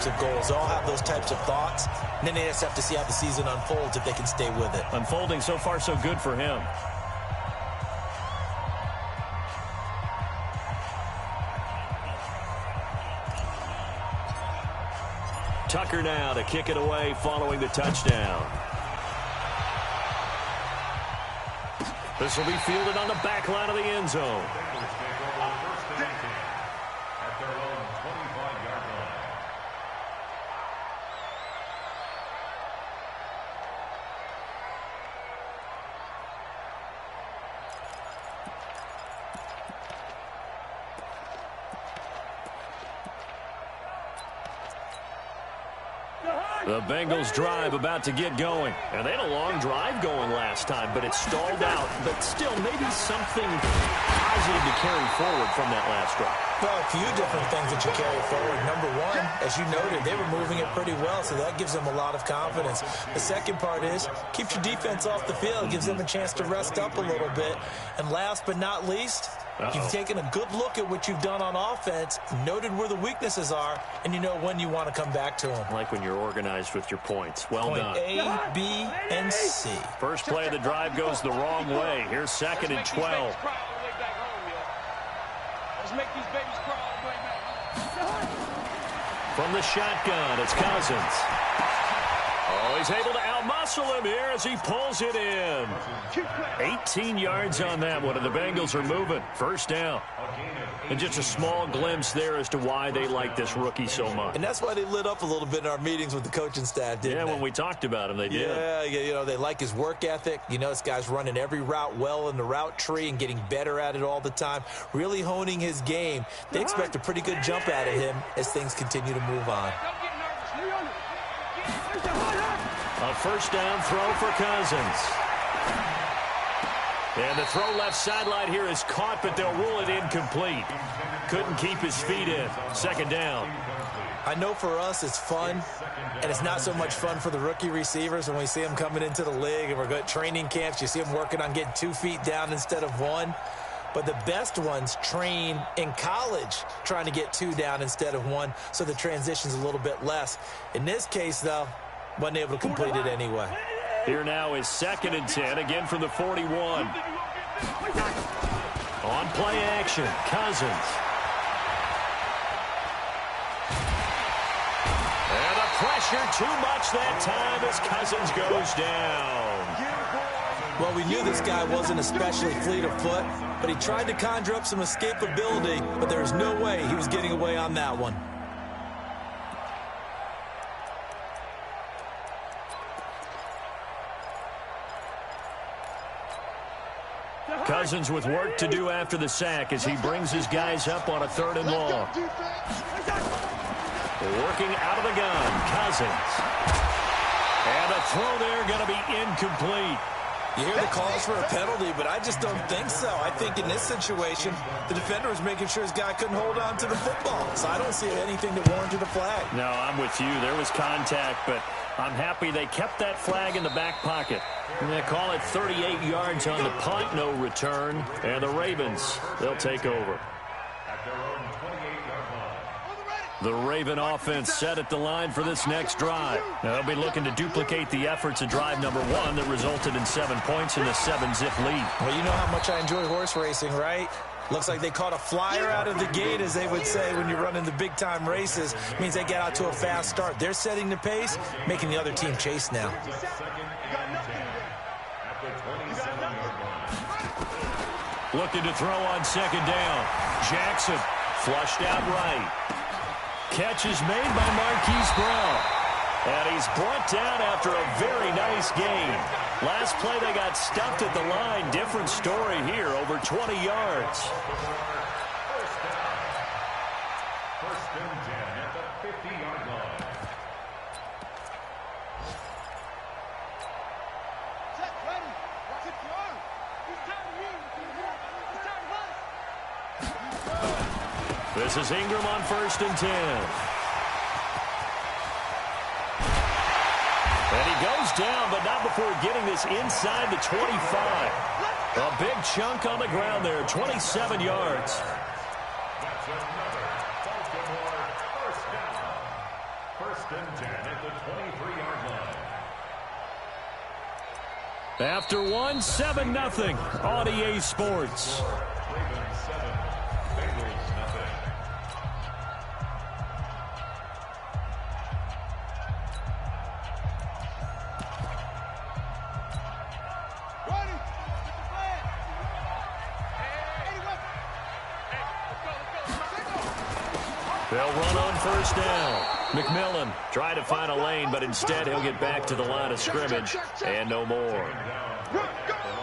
offensive goals. They all have those types of thoughts, and then they just have to see how the season unfolds if they can stay with it. Unfolding so far so good for him. Tucker now to kick it away following the touchdown. This will be fielded on the back line of the end zone. The Bengals drive about to get going. And they had a long drive going last time, but it stalled out. But still, maybe something positive to carry forward from that last drive. Well, a few different things that you carry forward. Number one, as you noted, they were moving it pretty well, so that gives them a lot of confidence. The second part is, keeps your defense off the field, gives them a chance to rest up a little bit. And last but not least, you've taken a good look at what you've done on offense, noted where the weaknesses are, and you know when you want to come back to them. Like when you're organized with your points. Well done. Point A, B, and C. First play of the drive goes the wrong way. Here's 2nd and 12. Let's make these babies crawl all the way back. From the shotgun, it's Cousins. Oh, he's able to outmuscle him here as he pulls it in. 18 yards on that one, and the Bengals are moving. First down. And just a small glimpse there as to why they like this rookie so much. And that's why they lit up a little bit in our meetings with the coaching staff, didn't they? Yeah, when we talked about him, they did. Yeah, you know, they like his work ethic. You know, this guy's running every route well in the route tree and getting better at it all the time, really honing his game. They expect a pretty good jump out of him as things continue to move on. A first down throw for Cousins. And the throw left sideline here is caught, but they'll rule it incomplete. Couldn't keep his feet in. Second down. I know for us it's fun, and it's not so much fun for the rookie receivers when we see them coming into the league and we're going to training camps. You see them working on getting 2 feet down instead of 1. But the best ones train in college trying to get 2 down instead of 1, so the transition's a little bit less. In this case, though, wasn't able to complete it anyway. Here now is 2nd and 10, again from the 41. On play action, Cousins. And the pressure too much that time as Cousins goes down. Well, we knew this guy wasn't especially fleet of foot, but he tried to conjure up some escapability, but there was no way he was getting away on that one. Cousins with work to do after the sack as he brings his guys up on a 3rd and long. Working out of the gun, Cousins. And a throw there going to be incomplete. You hear the calls for a penalty, but I just don't think so. I think in this situation, the defender was making sure his guy couldn't hold on to the football. So I don't see anything that warranted a flag. No, I'm with you. There was contact, but I'm happy they kept that flag in the back pocket. And they call it 38 yards on the punt, no return. And the Ravens, they'll take over. The Raven offense set at the line for this next drive. Now, they'll be looking to duplicate the efforts of drive number 1 that resulted in 7 points in the 7-zip lead. Well, you know how much I enjoy horse racing, right? Looks like they caught a flyer out of the gate, as they would say when you're running the big-time races. It means they get out to a fast start. They're setting the pace, making the other team chase now. Looking to throw on 2nd down. Jackson flushed out right. Catch is made by Marquise Brown. And he's brought down after a very nice gain. Last play they got stuffed at the line. Different story here, over 20 yards. First and 10 at the 50-yard line. This is Ingram on 1st and 10. And he goes down, but not before getting this inside the 25. A big chunk on the ground there, 27 yards. That's another Baltimore first down. First and 10 at the 23-yard line. After 7-0 on EA Sports. Ravens 7, Bengals nothing. They'll run on first down. McMillan tried to find a lane, but instead he'll get back to the line of scrimmage and no more.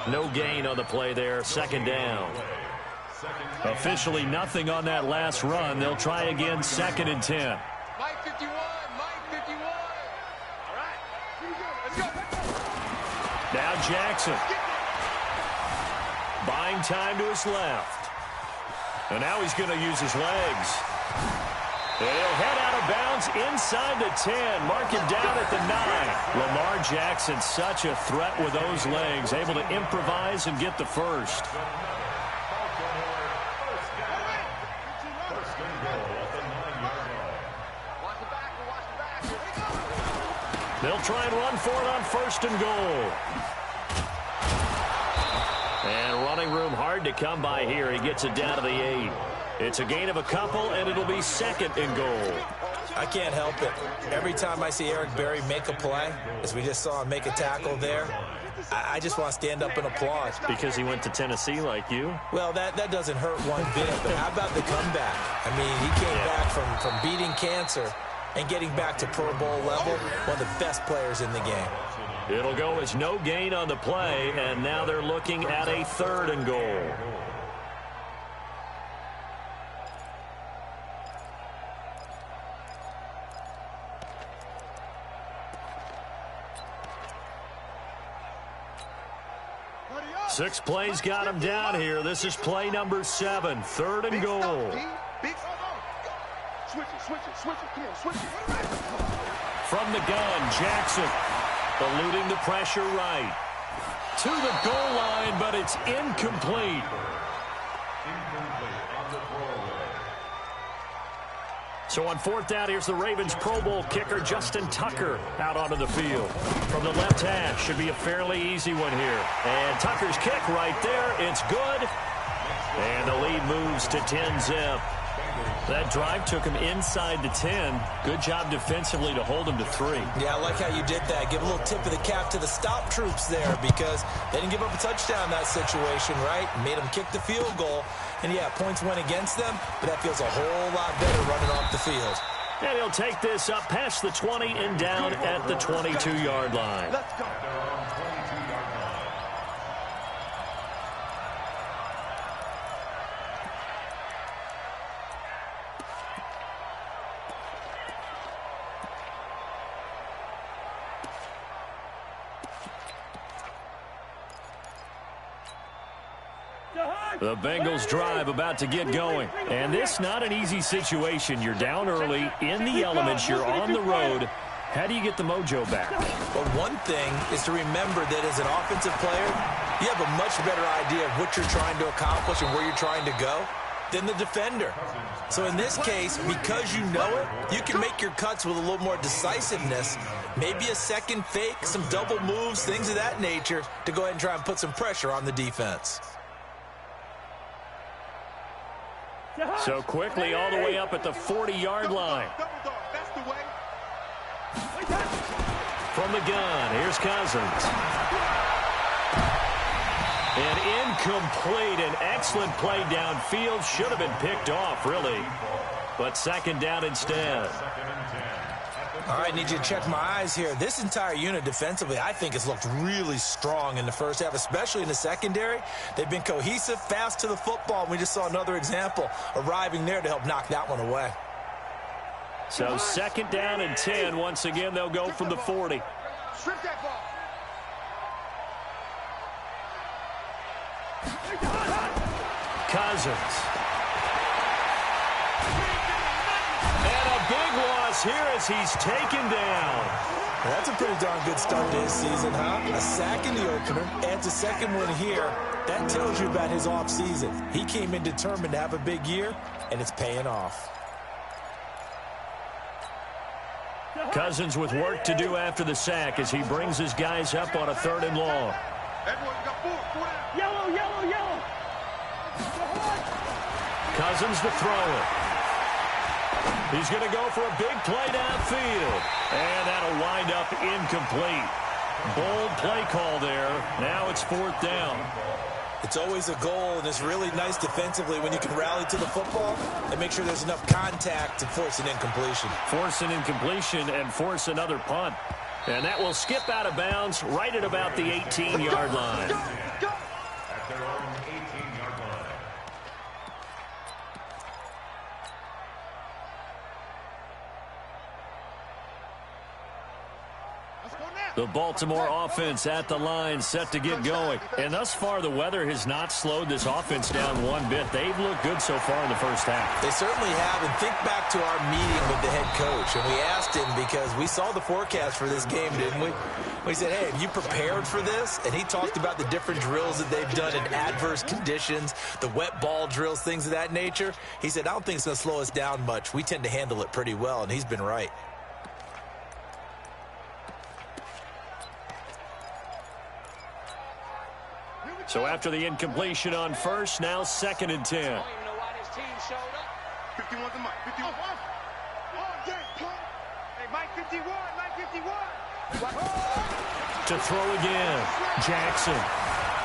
No gain on the play there. Second down. Officially nothing on that last run. They'll try again, 2nd and 10. Mike 51, Mike 51. All right, let's go. Now Jackson. Buying time to his left. And now he's going to use his legs. And he'll head out of bounds inside the 10. Mark him down at the 9. Lamar Jackson, such a threat with those legs. Able to improvise and get the first. They'll try and run for it on 1st and goal. And running room hard to come by here. He gets it down to the 8. It's a gain of a couple, and it'll be 2nd and goal. I can't help it. Every time I see Eric Berry make a play, as we just saw him make a tackle there, I just want to stand up and applaud. Because he went to Tennessee like you? Well, that doesn't hurt one bit, but how about the comeback? I mean, he came back from beating cancer and getting back to Pro Bowl level, one of the best players in the game. It'll go as no gain on the play, and now they're looking at a 3rd and goal. Six plays got him down here. This is play number 7, 3rd and goal. From the gun, Jackson eluding the pressure right. To the goal line, but it's incomplete. So on 4th down, here's the Ravens Pro Bowl kicker, Justin Tucker, out onto the field. From the left hash, should be a fairly easy one here. And Tucker's kick right there, it's good. And the lead moves to 10-zip. That drive took him inside the 10. Good job defensively to hold him to 3. Yeah, I like how you did that. Give a little tip of the cap to the stop troops there because they didn't give up a touchdown in that situation, right? Made them kick the field goal. And, yeah, points went against them, but that feels a whole lot better running off the field. And he'll take this up past the 20 and down at the 22-yard line. Let's go. The Bengals drive about to get going. And this not an easy situation. You're down early, in the elements, you're on the road. How do you get the mojo back? Well, one thing is to remember that as an offensive player, you have a much better idea of what you're trying to accomplish and where you're trying to go than the defender. So in this case, because you know it, you can make your cuts with a little more decisiveness, maybe a second fake, some double moves, things of that nature, to go ahead and try and put some pressure on the defense. So quickly all the way up at the 40-yard line. From the gun, here's Cousins. And incomplete, an excellent play downfield. Should have been picked off, really. But 2nd down instead. All right, need you to check my eyes here. This entire unit defensively, I think, has looked really strong in the first half, especially in the secondary. They've been cohesive, fast to the football. We just saw another example arriving there to help knock that one away. So 2nd down and 10. Once again, they'll go from the 40. Strip that ball. Cousins. And a big loss here as he's taken down. That's a pretty darn good start to his season, huh? A sack in the opener, adds a second one here. That tells you about his offseason. He came in determined to have a big year, and it's paying off. Cousins with work to do after the sack as he brings his guys up on a 3rd and long. Yellow, yellow, yellow. Cousins to throw it. He's going to go for a big play downfield. And that'll wind up incomplete. Bold play call there. Now it's 4th down. It's always a goal, and it's really nice defensively when you can rally to the football and make sure there's enough contact to force an incompletion. Force an incompletion and force another punt. And that will skip out of bounds right at about the 18-yard line. At their own 18-yard line. The Baltimore offense at the line, set to get going. And thus far, the weather has not slowed this offense down one bit. They've looked good so far in the first half. They certainly have. And think back to our meeting with the head coach. And we asked him because we saw the forecast for this game, didn't we? We said, hey, have you prepared for this? And he talked about the different drills that they've done in adverse conditions, the wet ball drills, things of that nature. He said, I don't think it's going to slow us down much. We tend to handle it pretty well, and he's been right. So after the incompletion on first, now 2nd and 10. 51 to Mike. 51. Hey, Mike 51. Mike 51. To throw again. Jackson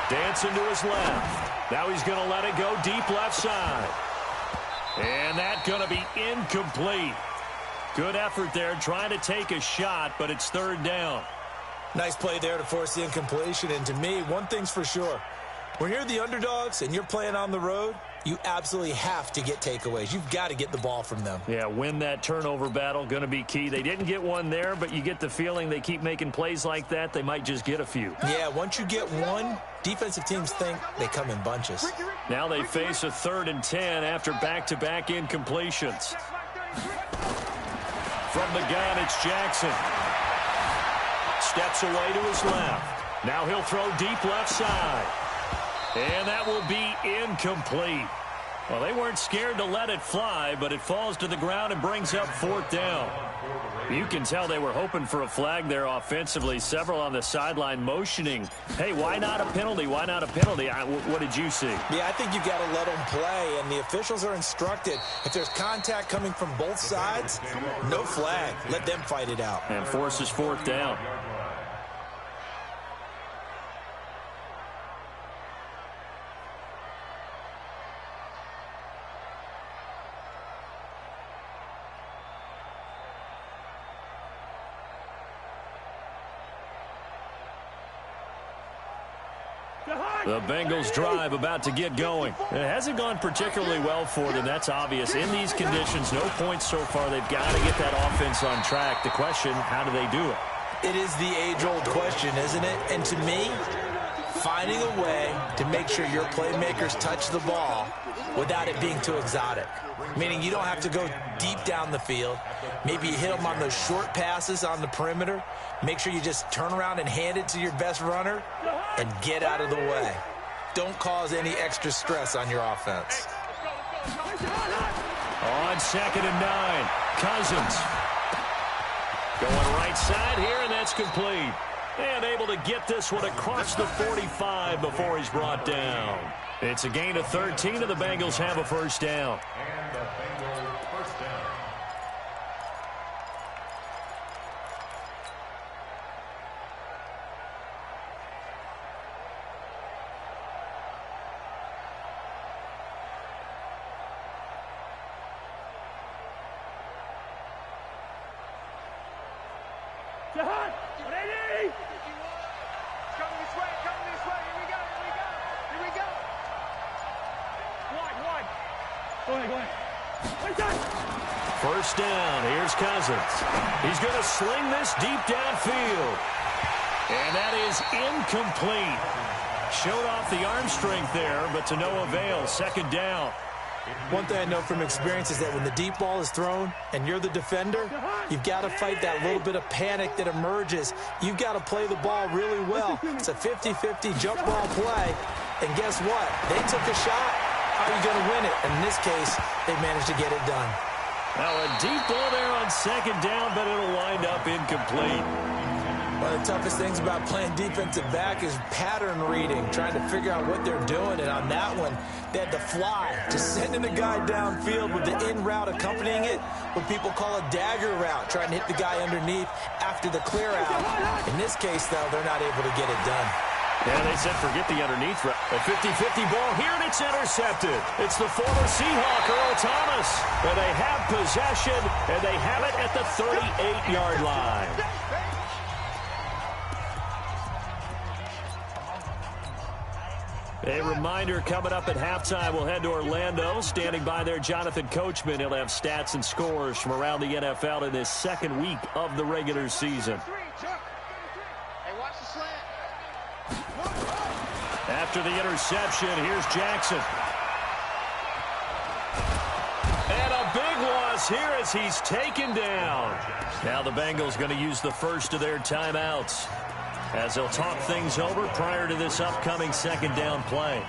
dancing to his left. Now he's going to let it go deep left side. And that's going to be incomplete. Good effort there trying to take a shot, but it's 3rd down. Nice play there to force the incompletion. And to me, one thing's for sure. When you're the underdogs and you're playing on the road, you absolutely have to get takeaways. You've got to get the ball from them. Yeah, win that turnover battle, going to be key. They didn't get one there, but you get the feeling they keep making plays like that, they might just get a few. Yeah, once you get one, defensive teams think they come in bunches. Now they face a 3rd and 10 after back-to-back incompletions. From the gun, it's Jackson. Steps away to his left. Now he'll throw deep left side. And that will be incomplete. Well, they weren't scared to let it fly, but it falls to the ground and brings up 4th down. You can tell they were hoping for a flag there offensively. Several on the sideline motioning, hey, why not a penalty? Why not a penalty? What did you see? Yeah, I think you've got to let them play, and the officials are instructed. If there's contact coming from both sides, no flag. Let them fight it out. And forces 4th down. The Bengals drive about to get going. It hasn't gone particularly well for them. That's obvious. In these conditions, no points so far. They've got to get that offense on track. The question, how do they do it? It is the age-old question, isn't it? And to me, finding a way to make sure your playmakers touch the ball without it being too exotic. Meaning you don't have to go deep down the field. Maybe you hit them on those short passes on the perimeter. Make sure you just turn around and hand it to your best runner and get out of the way. Don't cause any extra stress on your offense. On 2nd and 9, Cousins. Going right side here, and that's complete. And able to get this one across the 45 before he's brought down. It's a gain of 13, and the Bengals have a 1st down. And the Bengals 1st down. Ready? Coming this way. Here we go. Wide. Go ahead. 1st down. Here's Cousins. He's going to sling this deep downfield. And that is incomplete. Showed off the arm strength there, but to no avail. 2nd down. One thing I know from experience is that when the deep ball is thrown and you're the defender, you've got to fight that little bit of panic that emerges. You've got to play the ball really well. It's a 50-50 jump ball play. And guess what? They took a shot. How are you going to win it? And in this case, they managed to get it done. Now a deep ball there on 2nd down, but it'll wind incomplete. One of the toughest things about playing defensive back is pattern reading, trying to figure out what they're doing. And on that one, they had to fly, just sending the guy downfield with the in route accompanying it, what people call a dagger route, trying to hit the guy underneath after the clear out. In this case, though, they're not able to get it done. Yeah, they said forget the underneath route. A 50-50 ball here, and it's intercepted. It's the former Seahawk, Earl Thomas. And they have possession, and they have it at the 38-yard line. A reminder, coming up at halftime, we'll head to Orlando. Standing by there, Jonathan Coachman. He'll have stats and scores from around the NFL in this second week of the regular season. After the interception, here's Jackson. And a big loss here as he's taken down. Now the Bengals going to use the first of their timeouts, as they'll talk things over prior to this upcoming second down play.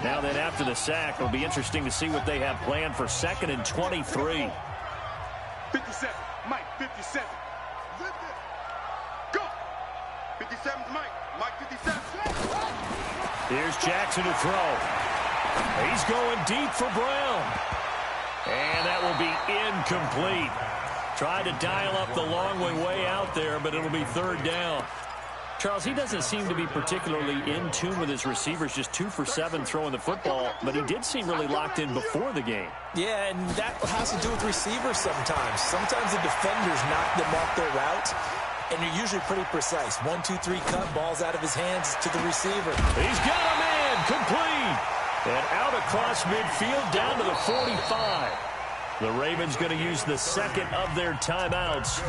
Now then, after the sack, it'll be interesting to see what they have planned for 2nd and 23. 57, Mike, 57. Go! 57's Mike, Mike 57. Here's Jackson to throw. He's going deep for Brown. And that will be incomplete. Tried to dial up the long way out there, but it'll be 3rd down. Charles, he doesn't seem to be particularly in tune with his receivers, just 2 for 7 throwing the football, but he did seem really locked in before the game. Yeah, and that has to do with receivers sometimes. Sometimes the defenders knock them off their route, and you're usually pretty precise. 1, 2, 3 cut, balls out of his hands to the receiver. He's got a man, complete. And out across midfield down to the 45. The Ravens going to use the second of their timeouts,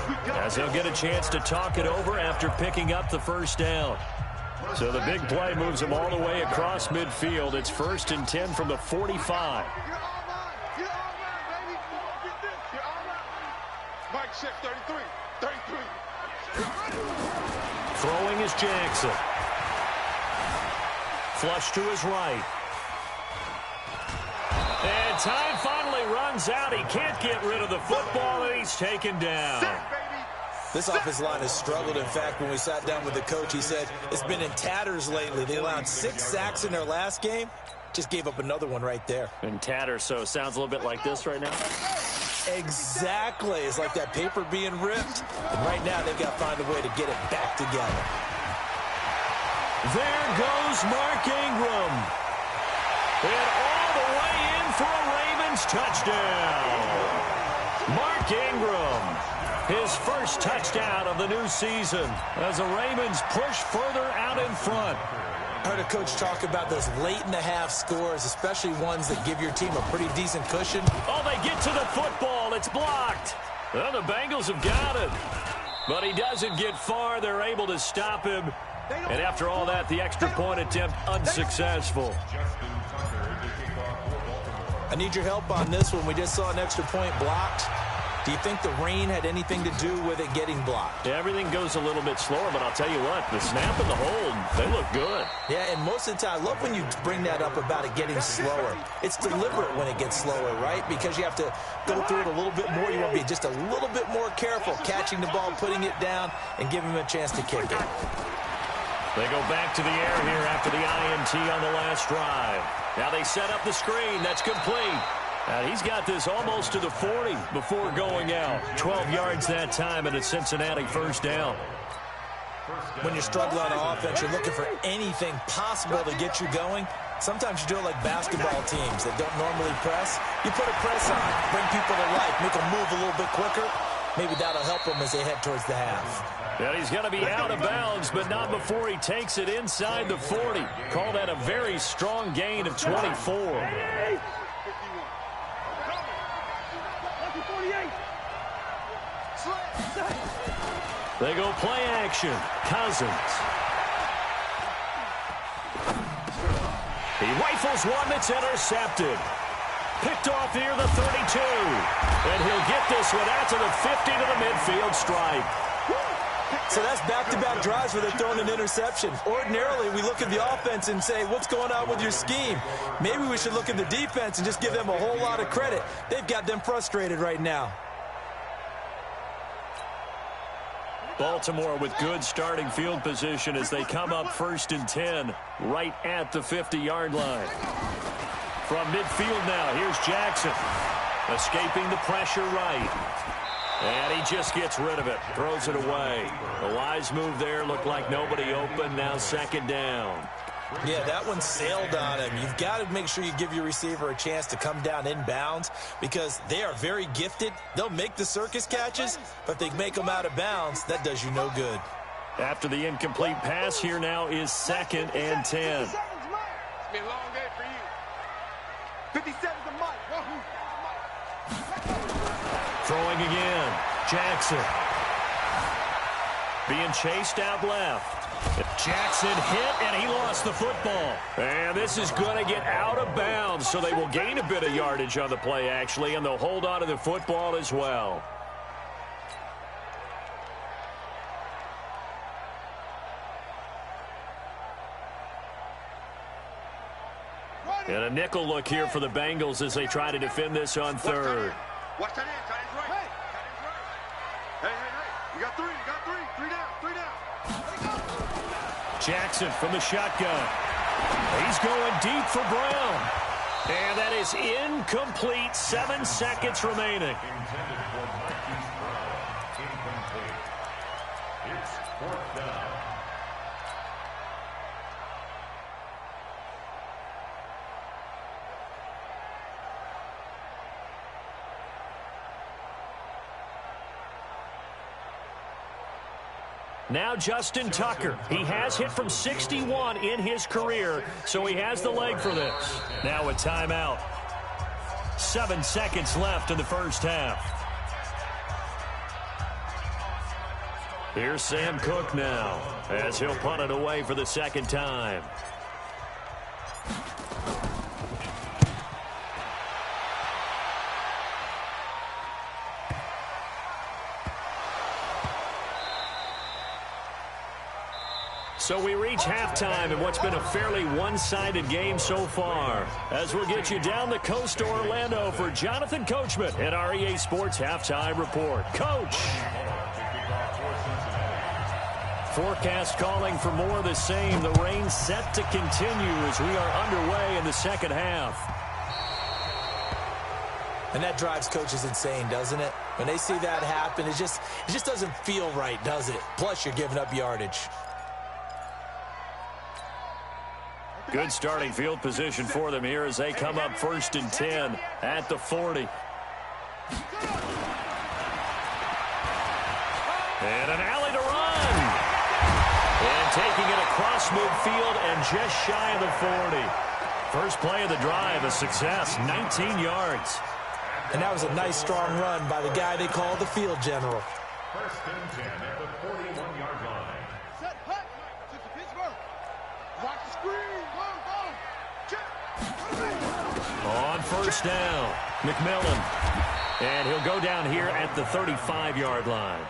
as they'll get a chance to talk it over after picking up the first down. So the big play moves them all the way across midfield. It's 1st and 10 from the 45. Mike, check 33. 33. Throwing is Jackson. Flush to his right. And time finally runs out. He can't get rid of the football, and he's taken down. This offensive line has struggled. In fact, when we sat down with the coach, he said it's been in tatters lately. They allowed 6 sacks in their last game. Just gave up another one right there. In tatters, so it sounds a little bit like this right now. Exactly. It's like that paper being ripped. And right now, they've got to find a way to get it back together. There goes Mark Ingram. And all the way in for a Ravens touchdown. Mark Ingram, his first touchdown of the new season, as the Ravens push further out in front. I heard a coach talk about those late-in-the-half scores, especially ones that give your team a pretty decent cushion. Oh, they get to the football. It's blocked. Well, the Bengals have got it. But he doesn't get far. They're able to stop him. And after all that, the extra point attempt unsuccessful. I need your help on this one. We just saw an extra point blocked. Do you think the rain had anything to do with it getting blocked? Everything goes a little bit slower, but I'll tell you what, the snap and the hold, they look good. Yeah, and most of the time, I love when you bring that up about it getting slower. It's deliberate when it gets slower, right? Because you have to go through it a little bit more. You want to be just a little bit more careful catching the ball, putting it down, and giving him a chance to kick it. They go back to the air here after the INT on the last drive. Now they set up the screen. That's complete. And he's got this almost to the 40 before going out. 12 yards that time, and a Cincinnati first down. When you're struggling on offense, you're looking for anything possible to get you going. Sometimes you do it like basketball teams that don't normally press. You put a press on, bring people to life, make them move a little bit quicker. Maybe that'll help them as they head towards the half. Yeah, he's going to be out of bounds, but not before he takes it inside the 40. Call that a very strong gain of 24. They go play action. Cousins. He rifles one that's intercepted. Picked off near the 32. And he'll get this one out to the 50 to the midfield stripe. So that's back-to-back drives where they're throwing an interception. Ordinarily, we look at the offense and say, what's going on with your scheme? Maybe we should look at the defense and just give them a whole lot of credit. They've got them frustrated right now. Baltimore with good starting field position as they come up 1st and 10 right at the 50-yard line. From midfield now, here's Jackson. Escaping the pressure right. And he just gets rid of it. Throws it away. A wise move there. Looked like nobody open. Now 2nd down. Yeah, that one sailed on him. You've got to make sure you give your receiver a chance to come down inbounds because they are very gifted. They'll make the circus catches, but if they make them out of bounds, that does you no good. After the incomplete pass, here now is 2nd and 10. It's been a long day for you. 57 a mic. Throwing again. Jackson. Being chased out left. Jackson hit, and he lost the football. And this is going to get out of bounds, so they will gain a bit of yardage on the play, actually, and they'll hold on to the football as well. And a nickel look here for the Bengals as they try to defend this on 3rd. Watch that end. Tight end's right. Hey. You got 3. Three down. Jackson from the shotgun. He's going deep for Brown. And that is incomplete. 7 seconds remaining. Intended for Marquise Brown. Incomplete. It's 4th down. Now Justin Tucker. He has hit from 61 in his career, so he has the leg for this. Now a timeout. 7 seconds left in the first half. Here's Sam Cook now as he'll punt it away for the 2nd time. So we reach halftime in what's been a fairly one-sided game so far. As we'll get you down the coast to Orlando for Jonathan Coachman at our EA Sports Halftime Report. Coach! Forecast calling for more of the same. The rain set to continue as we are underway in the 2nd half. And that drives coaches insane, doesn't it? When they see that happen, it just doesn't feel right, does it? Plus, you're giving up yardage. Good starting field position for them here as they come up 1st and 10 at the 40. And an alley to run. And taking it across midfield and just shy of the 40. First play of the drive, a success, 19 yards. And that was a nice, strong run by the guy they call the field general. 1st and 10 at the 41-yard line. Set hut. To Pittsburgh. Watch the screen. On 1st down, McMillan. And he'll go down here at the 35-yard line.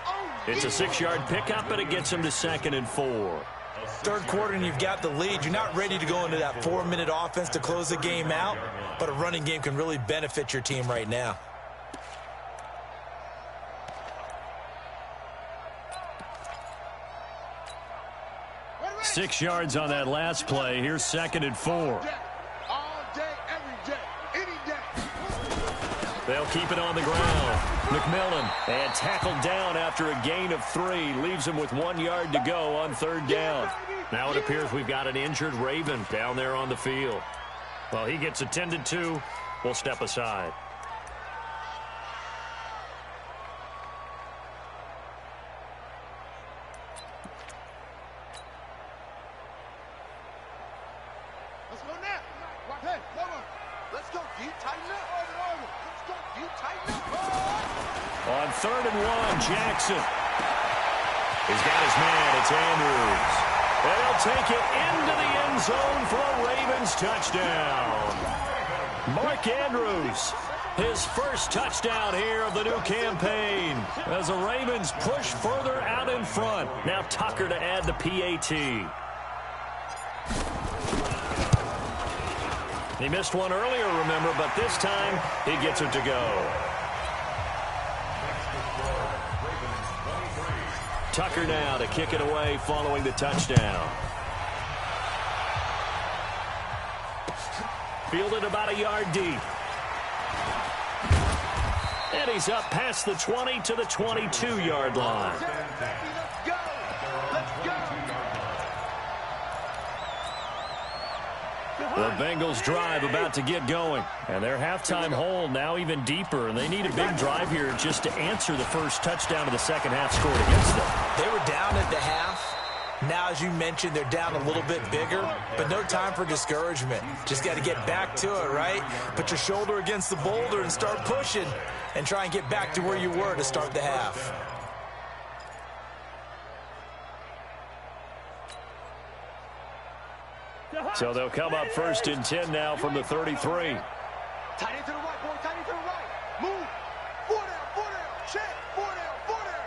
It's a 6-yard pickup, but it gets him to 2nd and 4. 3rd quarter and you've got the lead. You're not ready to go into that 4-minute offense to close the game out, but a running game can really benefit your team right now. Six yards on that last play. Here's 2nd and 4. All day, every day, any day. They'll keep it on the ground. McMillan and tackled down after a gain of 3. Leaves him with 1 yard to go on 3rd down. Now it appears we've got an injured Raven down there on the field. Well, he gets attended to. We'll step aside. Let's go now. Hey, come on. Let's go deep, tighten up. Let's go deep, tighten up. On 3rd and 1, Jackson. He's got his man. It's Andrews. They'll take it into the end zone for a Ravens touchdown. Mark Andrews, his first touchdown here of the new campaign as the Ravens push further out in front. Now Tucker to add the PAT. He missed one earlier, remember, but this time he gets it to go. Tucker now to kick it away following the touchdown. Fielded about a yard deep. And he's up past the 20 to the 22-yard line. The Bengals drive about to get going. And their halftime hole now even deeper. And they need a big drive here just to answer the first touchdown of the second half scored against them. They were down at the half. Now, as you mentioned, they're down a little bit bigger, but no time for discouragement. Just got to get back to it, right? Put your shoulder against the boulder and start pushing and try and get back to where you were to start the half. So they'll come up first and 10 now from the 33. Tight end to the right, boy. Tight end to the right. Move. 4 down, 4 down. Check. 4 down, 4 down.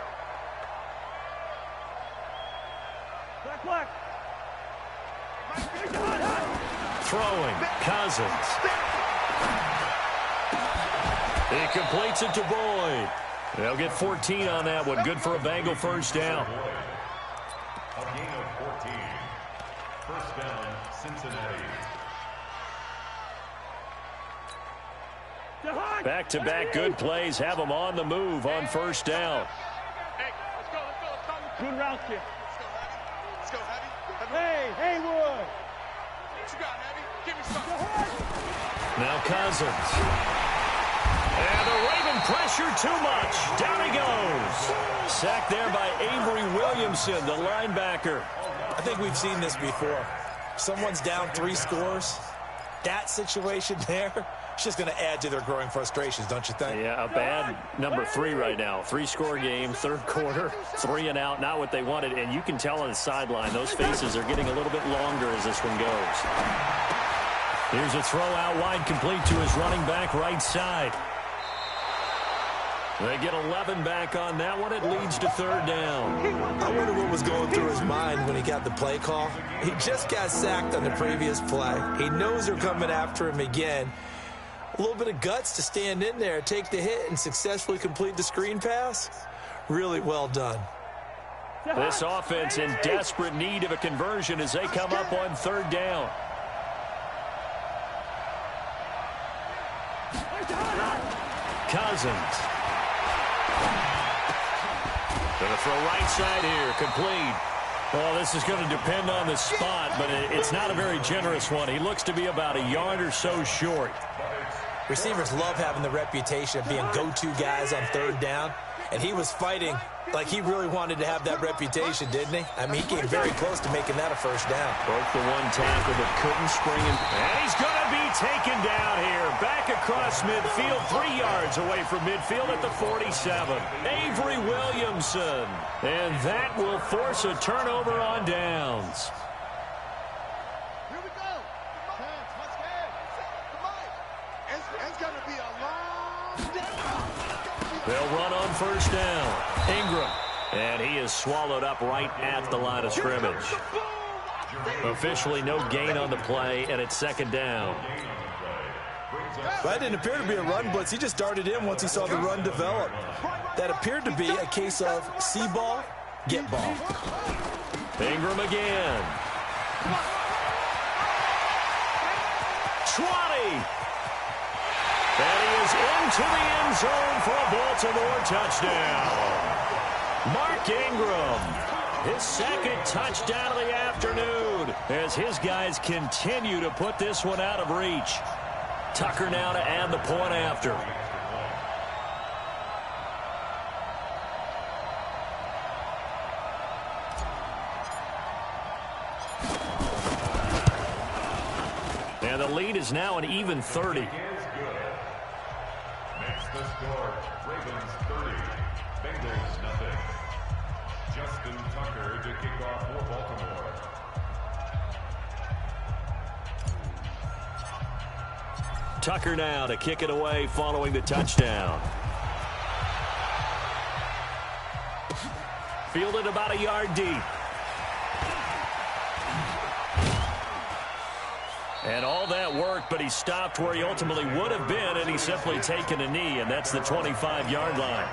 Black. Throwing, Cousins. He completes it to Boyd. They'll get 14 on that one. Good for a Bengal first down. A gain of 14. First down, Cincinnati. Back-to-back good plays have them on the move on first down. Hey, let's go. Good route, kid. Let's go, Heavy. Hey, Haywood. What you got, Heavy? Give me something. Now Cousins. And the Raven pressure too much. Down he goes. Sacked there by Avery Williamson, the linebacker. I think we've seen this before. Someone's down 3 scores. That situation there, it's just going to add to their growing frustrations, don't you think? Yeah, a bad number 3 right now. 3-score game, third quarter, 3 and out, not what they wanted. And you can tell on the sideline, those faces are getting a little bit longer as this one goes. Here's a throw out wide, complete to his running back right side. They get 11 back on that one. It leads to third down. I wonder what was going through his mind when he got the play call. He just got sacked on the previous play. He knows they're coming after him again. A little bit of guts to stand in there, take the hit, and successfully complete the screen pass. Really well done. This offense in desperate need of a conversion as they come up on third down. Cousins. Going to throw right side here, complete. Well, this is going to depend on the spot, but it's not a very generous one. He looks to be about a yard or so short. Receivers love having the reputation of being go-to guys on third down, and he was fighting like he really wanted to have that reputation, didn't he? I mean, he came very close to making that a first down. Broke the one tackle, but couldn't spring him. And he's going to be taken down here. Back across midfield, 3 yards away from midfield at the 47. Avery Williamson. And that will force a turnover on downs. Here we go. Let's get. Come on. It's going to be a long day. They'll run on first down. Ingram. And he is swallowed up right at the line of scrimmage. Officially no gain on the play, and it's second down. That didn't appear to be a run blitz. He just darted in once he saw the run develop. That appeared to be a case of see ball, get ball. Ingram again. 20. And he is into the end zone for a Baltimore touchdown. Mark Ingram, his second touchdown of the afternoon as his guys continue to put this one out of reach. Tucker now to add the point after. And the lead is now an even 30. Makes the score. Ravens 30. Bengals nothing. Justin Tucker to kick off for Baltimore. Tucker now to kick it away following the touchdown. Fielded about a yard deep. And all that work, but he stopped where he ultimately would have been, and he's simply taken a knee, and that's the 25-yard line.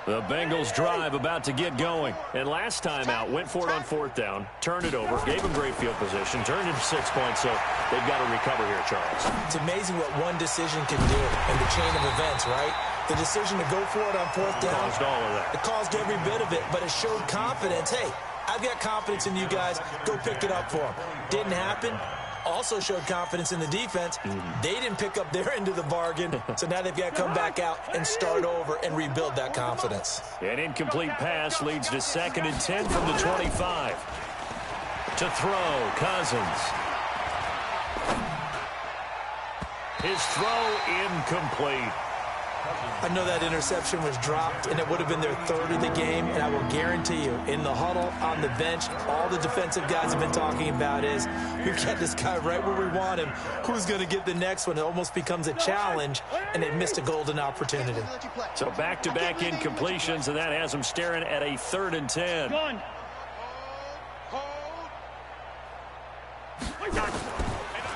The Bengals drive about to get going. And last time out, went for it on 4th down, turned it over, gave them great field position, turned into 6 points, so they've got to recover here, Charles. It's amazing what one decision can do in the chain of events, right? The decision to go for it on 4th down. Caused all of that. It caused every bit of it, but it showed confidence. Hey, I've got confidence in you guys. Go pick it up for them. Didn't happen. Also showed confidence in the defense. They didn't pick up their end of the bargain, so now they've got to come back out and start over and rebuild that confidence. An incomplete pass leads to 2nd and 10 from the 25. To throw, Cousins. His throw incomplete. I know that interception was dropped, and it would have been their 3rd of the game, and I will guarantee you, in the huddle, on the bench, all the defensive guys have been talking about is, we've got this guy right where we want him. Who's going to get the next one? It almost becomes a challenge, and they missed a golden opportunity. So back-to-back incompletions, and that has them staring at a 3rd and 10. Gun.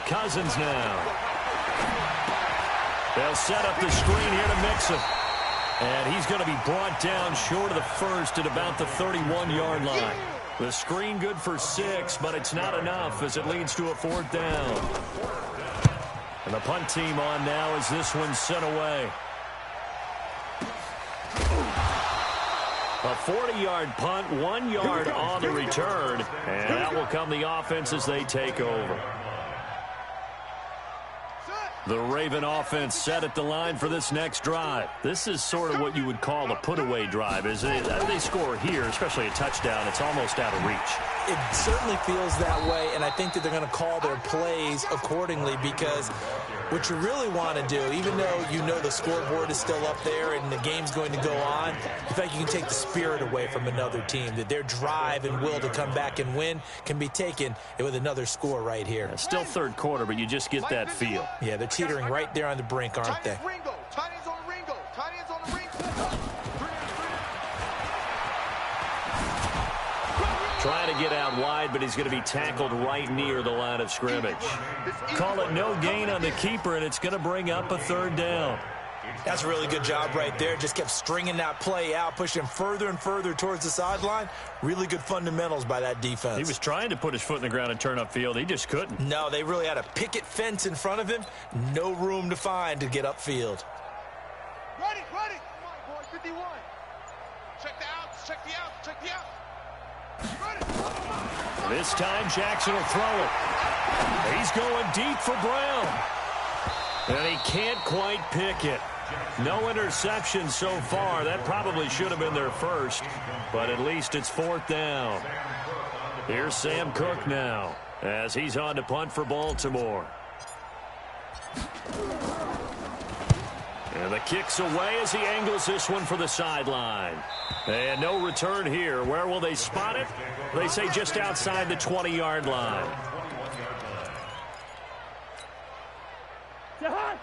Cousins now. They'll set up the screen here to Mixon. And he's going to be brought down short of the first at about the 31-yard line. The screen good for 6, but it's not enough as it leads to a 4th down. And the punt team on now as this one's sent away. A 40-yard punt, 1 yard on the return. And that will come the offense as they take over. The Raven offense set at the line for this next drive. This is sort of what you would call a put-away drive. As they score here, especially a touchdown, it's almost out of reach. It certainly feels that way, and I think that they're going to call their plays accordingly because what you really want to do, even though you know the scoreboard is still up there and the game's going to go on, in fact, you can take the spirit away from another team, that their drive and will to come back and win can be taken with another score right here. Still 3rd quarter, but you just get that feel. Yeah, they're teetering right there on the brink, aren't they? Tight ends on the Ringo. Tight ends on the Ringo. Trying to get out wide, but he's going to be tackled right near the line of scrimmage. Call it no gain on the keeper, and it's going to bring up a 3rd down. That's a really good job right there. Just kept stringing that play out, pushing further and further towards the sideline. Really good fundamentals by that defense. He was trying to put his foot in the ground and turn upfield. He just couldn't. No, they really had a picket fence in front of him. No room to find to get upfield. Ready. Come on, boy. 51. Check the outs. Check the outs. Check the outs. This time, Jackson will throw it. He's going deep for Brown. And he can't quite pick it. No interception so far. That probably should have been their first, but at least it's 4th down. Here's Sam Cook now as he's on to punt for Baltimore. And the kick's away as he angles this one for the sideline. And no return here. Where will they spot it? They say just outside the 20-yard line.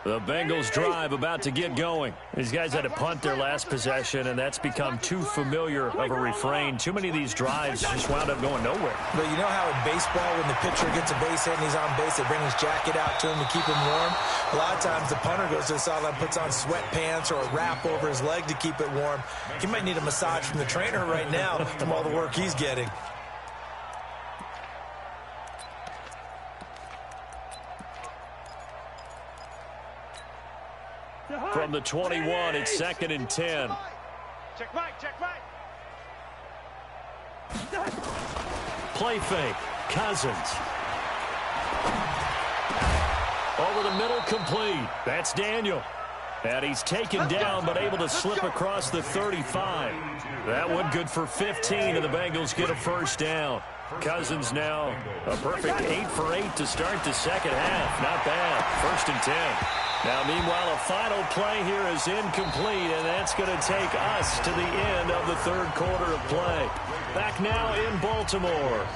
The Bengals drive about to get going. These guys had to punt their last possession, and that's become too familiar of a refrain. Too many of these drives just wound up going nowhere. But you know how in baseball, when the pitcher gets a base hit and he's on base, they bring his jacket out to him to keep him warm? A lot of times the punter goes to the sideline, puts on sweatpants or a wrap over his leg to keep it warm. He might need a massage from the trainer right now from all the work he's getting. From the 21, it's 2nd and 10. Check right. Play fake. Cousins. Over the middle, complete. That's Daniel. And he's taken down, but able to slip across the 35. That one good for 15, and the Bengals get a 1st down. Cousins now a perfect 8 for 8 to start the 2nd half. Not bad. 1st and 10. Now, meanwhile, a final play here is incomplete, and that's going to take us to the end of the 3rd quarter of play. Back now in Baltimore.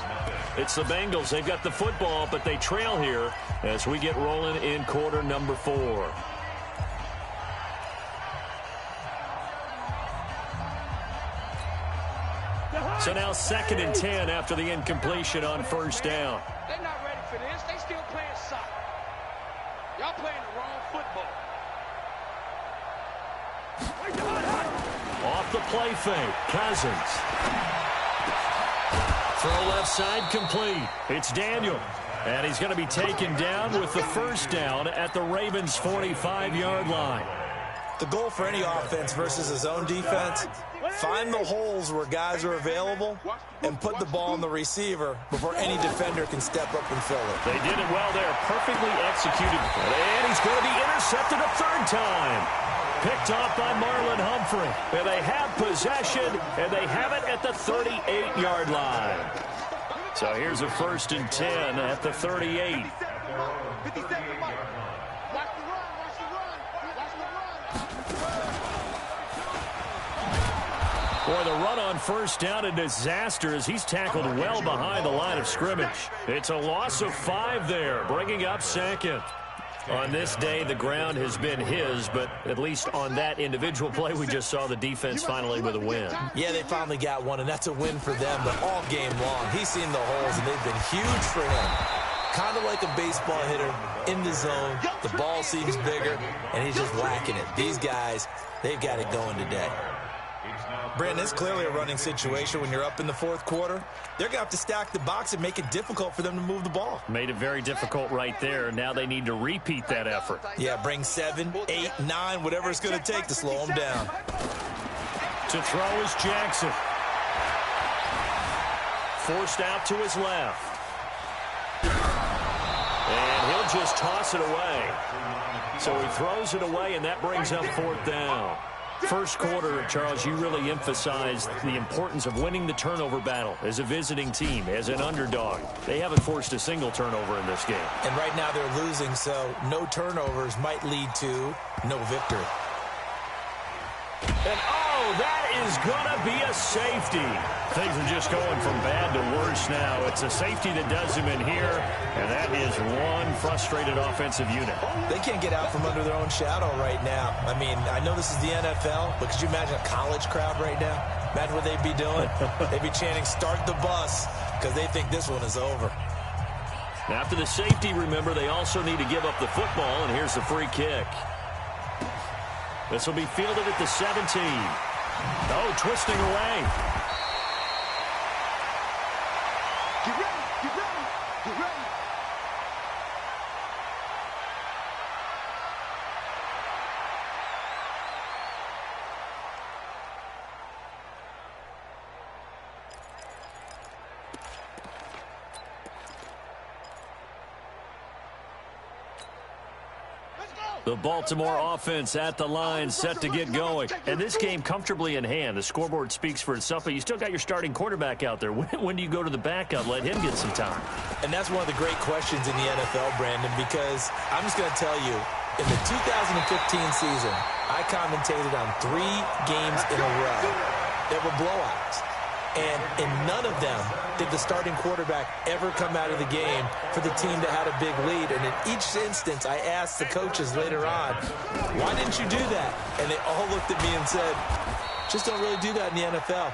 It's the Bengals. They've got the football, but they trail here as we get rolling in quarter number 4. So now 2nd and 10 after the incompletion on 1st down. They're not ready for this. They still playing soccer. Y'all playing the wrong football. Off the play fake, Cousins. Throw left side complete. It's Daniel. And he's going to be taken down with the first down at the Ravens' 45-yard line. The goal for any offense versus his own defense, find the holes where guys are available and put the ball on the receiver before any defender can step up and fill it. They did it well there, perfectly executed. And he's going to be intercepted a third time. Picked off by Marlon Humphrey. And they have possession, and they have it at the 38-yard line. So here's a 1st and 10 at the 38. Boy, the run on first down, a disaster as he's tackled well behind the line of scrimmage. It's a loss of 5 there, bringing up second. On this day, the ground has been his, but at least on that individual play, we just saw the defense finally with a win. Yeah, they finally got one, and that's a win for them, but all game long, he's seen the holes, and they've been huge for him. Kind of like a baseball hitter in the zone. The ball seems bigger, and he's just whacking it. These guys, they've got it going today. Brandon, it's clearly a running situation when you're up in the 4th quarter. They're going to have to stack the box and make it difficult for them to move the ball. Made it very difficult right there. Now they need to repeat that effort. Yeah, bring 7, 8, 9, whatever it's going to take to slow them down. To throw is Jackson. Forced out to his left. And he'll just toss it away. So he throws it away, and that brings up 4th down. First quarter, Charles, you really emphasized the importance of winning the turnover battle as a visiting team, as an underdog. They haven't forced a single turnover in this game. And right now they're losing, so no turnovers might lead to no victory. And, oh, that is going to be a safety. Things are just going from bad to worse now. It's a safety that does him in here, and that is one frustrated offensive unit. They can't get out from under their own shadow right now. I mean, I know this is the NFL, but could you imagine a college crowd right now? Imagine what they'd be doing. They'd be chanting, "Start the bus," because they think this one is over. After the safety, remember, they also need to give up the football, and here's the free kick. This will be fielded at the 17. Oh, twisting away. Get ready, get ready, get ready. The Baltimore offense at the line, set to get going. And this game comfortably in hand. The scoreboard speaks for itself, but you still got your starting quarterback out there. When do you go to the backup? Let him get some time. And that's one of the great questions in the NFL, Brandon, because I'm just going to tell you, in the 2015 season, I commentated on 3 games in a row that were blowouts. And in none of them did the starting quarterback ever come out of the game for the team that had a big lead. And in each instance, I asked the coaches later on, why didn't you do that? And they all looked at me and said, just don't really do that in the NFL.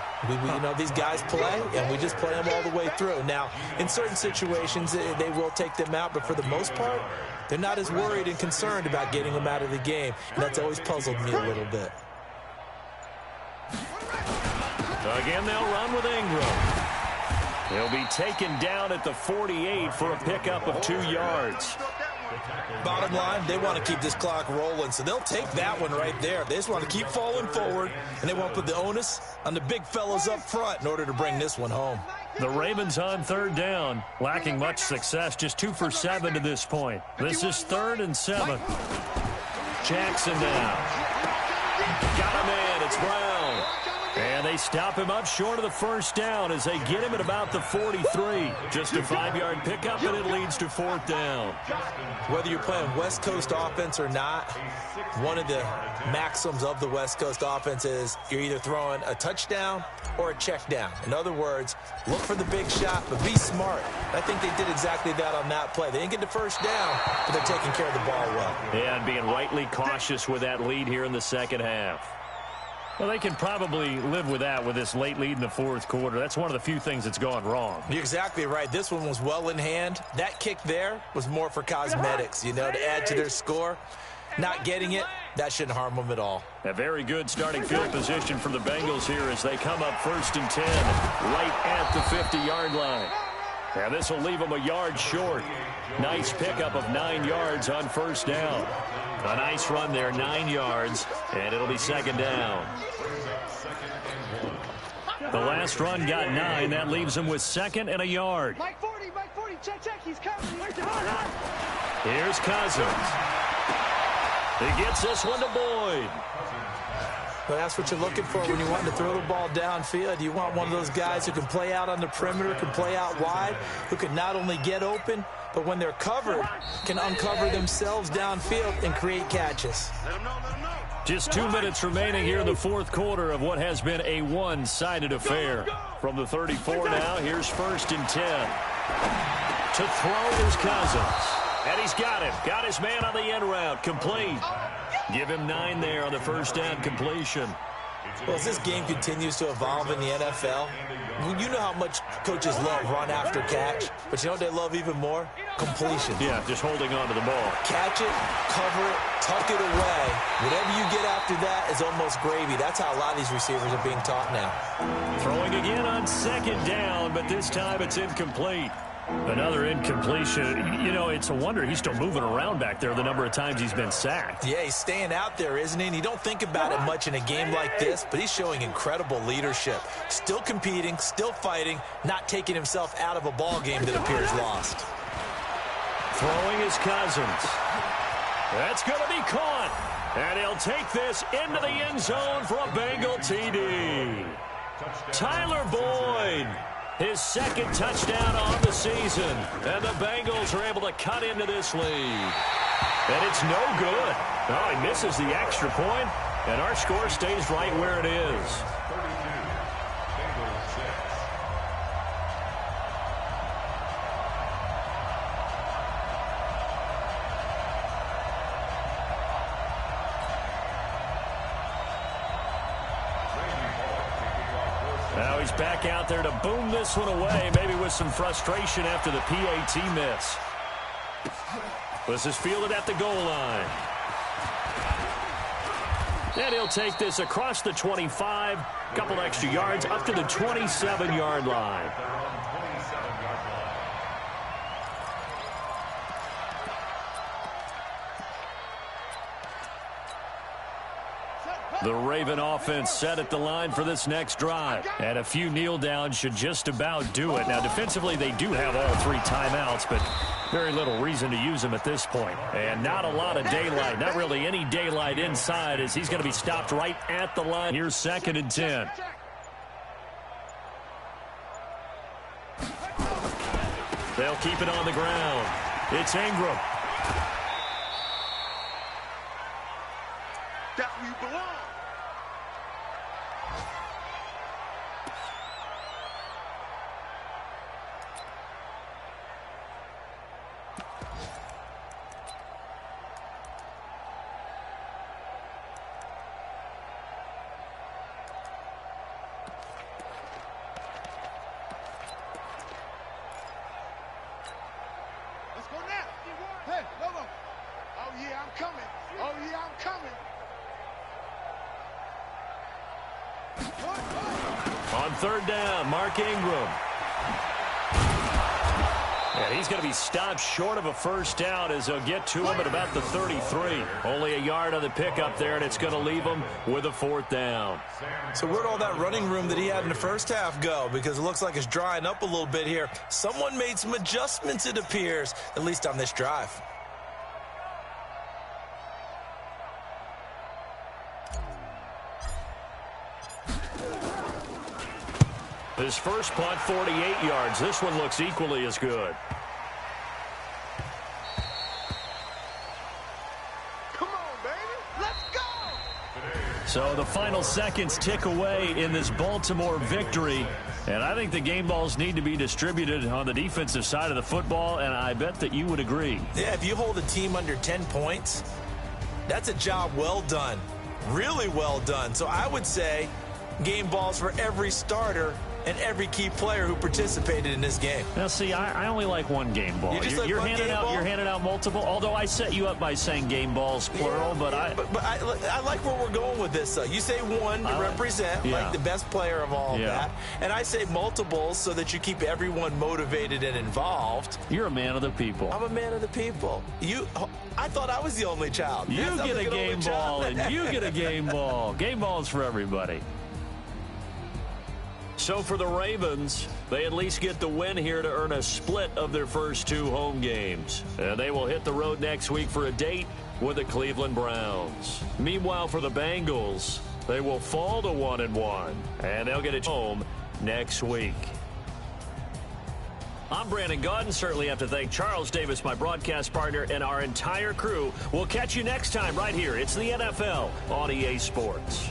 You know, these guys play, and we just play them all the way through. Now, in certain situations, they will take them out, but for the most part, they're not as worried and concerned about getting them out of the game. And that's always puzzled me a little bit. Again, they'll run with Ingram. He'll be taken down at the 48 for a pickup of 2 yards. Bottom line, they want to keep this clock rolling, so they'll take that one right there. They just want to keep falling forward, and they want to put the onus on the big fellas up front in order to bring this one home. The Ravens on 3rd down, lacking much success, just 2 for 7 to this point. This is 3rd and 7. Jackson now. Got him in, it's Brown. And they stop him up short of the first down as they get him at about the 43. Just a 5-yard pickup, and it leads to 4th down. Whether you're playing West Coast offense or not, one of the maxims of the West Coast offense is you're either throwing a touchdown or a check down. In other words, look for the big shot, but be smart. I think they did exactly that on that play. They didn't get the first down, but they're taking care of the ball well. Yeah, and being rightly cautious with that lead here in the second half. Well, they can probably live with that with this late lead in the 4th quarter. That's one of the few things that's gone wrong. You're exactly right. This one was well in hand. That kick there was more for cosmetics, you know, to add to their score. not getting it, that shouldn't harm them at all. A very good starting field position from the Bengals here as they come up 1st and 10 right at the 50-yard line. And this will leave them a yard short. Nice pickup of 9 yards on 1st down. A nice run there, 9 yards, and it'll be 2nd down. The last run got 9. That leaves him with 2nd and a yard. Mike 40, check, he's coming. Here's Cousins. He gets this one to Boyd. But that's what you're looking for when you want to throw the ball downfield. You want one of those guys who can play out on the perimeter, can play out wide, who can not only get open, but when they're covered, can uncover themselves downfield and create catches. Just 2 minutes remaining here in the 4th quarter of what has been a one-sided affair. From the 34 now, here's 1st and 10. To throw is Cousins. And he's got him. Got his man on the end route. Complete. Give him 9 there on the 1st down completion. Well, as this game continues to evolve in the NFL, you know how much coaches love run after catch, but you know what they love even more? Completion. Yeah, just holding on to the ball. Catch it, cover it, tuck it away. Whatever you get after that is almost gravy. That's how a lot of these receivers are being taught now. Throwing again on 2nd down, but this time it's incomplete. Another incompletion. You know, it's a wonder he's still moving around back there the number of times he's been sacked. Yeah, he's staying out there, isn't he? And you don't think about it much in a game like this, but he's showing incredible leadership. Still competing, still fighting, not taking himself out of a ball game that appears lost. Throwing is Cousins. That's going to be caught. And he'll take this into the end zone for a Bengal TD. Tyler Boyd. His 2nd touchdown on the season. And the Bengals are able to cut into this lead. And it's no good. Oh, he misses the extra point, and our score stays right where it is. 32, Bengals 6. Now he's back out there to boom this one away, maybe with some frustration after the PAT miss. This is fielded at the goal line. And he'll take this across the 25, couple extra yards, up to the 27-yard line. The Raven offense set at the line for this next drive. And a few kneel downs should just about do it. Now, defensively, they do have all 3 timeouts, but very little reason to use them at this point. And not a lot of daylight. Not really any daylight inside as he's going to be stopped right at the line. Here's 2nd and 10. They'll keep it on the ground. It's Ingram. That's where you belong. Let's go now. Hey, Lobo. Oh, yeah, I'm coming. Oh, yeah, I'm coming. On 3rd down, Mark Ingram. And he's going to be stopped short of a 1st down as they'll get to him at about the 33. Only a yard on the pickup there, and it's going to leave him with a 4th down. So where'd all that running room that he had in the first half go? Because it looks like it's drying up a little bit here. Someone made some adjustments, it appears, at least on this drive. His first punt, 48 yards. This one looks equally as good. Come on, baby. Let's go. So the final seconds tick away in this Baltimore victory. And I think the game balls need to be distributed on the defensive side of the football, and I bet that you would agree. Yeah, if you hold a team under 10 points, that's a job well done. Really well done. So I would say game balls for every starter and every key player who participated in this game. Now, see, I only like one game ball. You're handing out multiple. Although I set you up by saying game balls plural, but I like where we're going with this. You say one to represent like the best player of all of that, and I say multiples so that you keep everyone motivated and involved. You're a man of the people. I'm a man of the people. I thought I was the only child. You get a game ball, and you get a game ball. Game balls for everybody. So for the Ravens, they at least get the win here to earn a split of their first 2 home games. And they will hit the road next week for a date with the Cleveland Browns. Meanwhile, for the Bengals, they will fall to 1-1, and they'll get it home next week. I'm Brandon Gaudin. Certainly have to thank Charles Davis, my broadcast partner, and our entire crew. We'll catch you next time right here. It's the NFL on EA Sports.